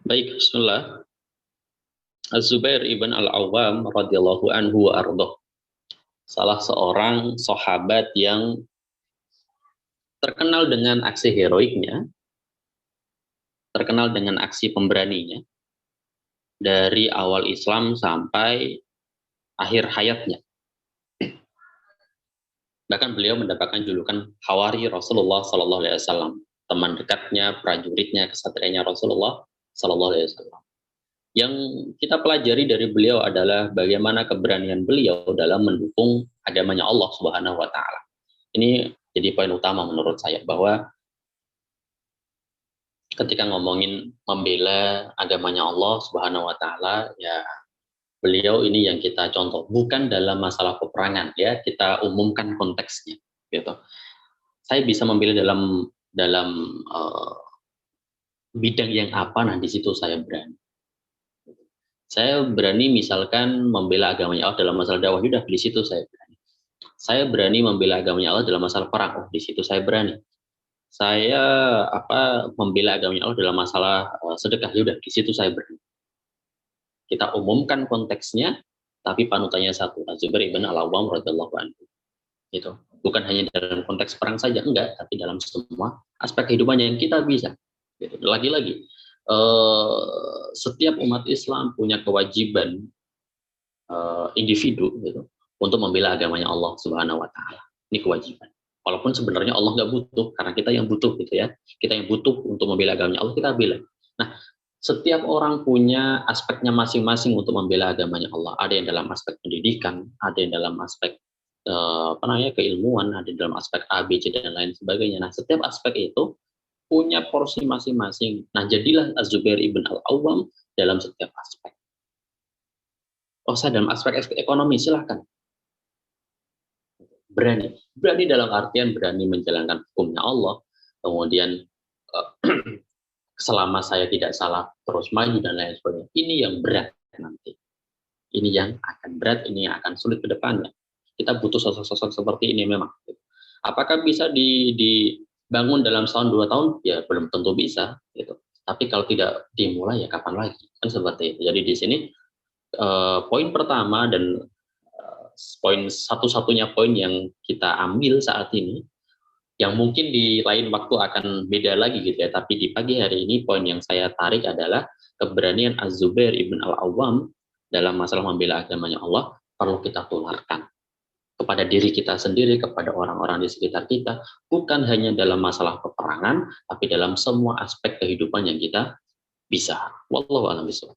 Baik, bismillah. Az-Zubair ibn Al-Awwam radhiyallahu anhu wa ardhah. Salah seorang sahabat yang terkenal dengan aksi heroiknya, terkenal dengan aksi pemberaninya dari awal Islam sampai akhir hayatnya. Bahkan beliau mendapatkan julukan Hawari Rasulullah Sallallahu Alaihi Wasallam, teman dekatnya, prajuritnya, kesatrianya Rasulullah Sallallahu Alaihi Wasallam. Yang kita pelajari dari beliau adalah bagaimana keberanian beliau dalam mendukung agamanya Allah Subhanahu wa taala. Ini jadi poin utama menurut saya, bahwa ketika ngomongin membela agamanya Allah Subhanahu wa taala, ya beliau ini yang kita contoh, bukan dalam masalah peperangan ya, kita umumkan konteksnya gitu. Saya bisa membela dalam bidang yang apa, nah di situ saya berani. Saya berani misalkan membela agamanya Allah dalam masalah dakwah, sudah di situ saya berani. Saya berani membela agamanya Allah dalam masalah perang, di situ saya berani. Saya membela agamanya Allah dalam masalah sedekah, sudah di situ saya berani. Kita umumkan konteksnya, tapi panutannya satu, Az-Zubair ibn Al-Awwam radhiyallahu anhu. Itu bukan hanya dalam konteks perang saja, enggak, tapi dalam semua aspek kehidupan yang kita bisa. Gitu. Lagi-lagi, setiap umat Islam punya kewajiban individu gitu, untuk membela agamanya Allah Subhanahu wa taala. Ini kewajiban. Walaupun sebenarnya Allah nggak butuh, karena kita yang butuh gitu ya. Kita yang butuh untuk membela agamanya Allah, kita bela. Nah, setiap orang punya aspeknya masing-masing untuk membela agamanya Allah. Ada yang dalam aspek pendidikan, ada yang dalam aspek keilmuan, ada yang dalam aspek A, B, C dan lain sebagainya. Nah, setiap aspek itu punya porsi masing-masing. Nah, jadilah Az-Zubair ibn Al-Awwam dalam setiap aspek. Oh, saya dalam aspek ekonomi, silahkan. Berani dalam artian berani menjalankan hukumnya Allah, kemudian selama saya tidak salah terus maju dan lain sebagainya. Ini yang berat nanti. Ini yang akan berat, ini yang akan sulit ke depannya. Kita butuh sosok-sosok seperti ini memang. Apakah bisa dibangun dalam setahun 2 tahun? Ya belum tentu bisa. Gitu. Tapi kalau tidak dimulai ya kapan lagi? Kan seperti itu. Jadi di sini poin pertama dan poin satu-satunya poin yang kita ambil saat ini, yang mungkin di lain waktu akan beda lagi gitu ya, tapi di pagi hari ini poin yang saya tarik adalah keberanian Az-Zubair ibn Al-Awwam dalam masalah membela agamanya Allah perlu kita tularkan kepada diri kita sendiri, kepada orang-orang di sekitar kita, bukan hanya dalam masalah peperangan, tapi dalam semua aspek kehidupan yang kita bisa. Wallahu a'lam bishawab.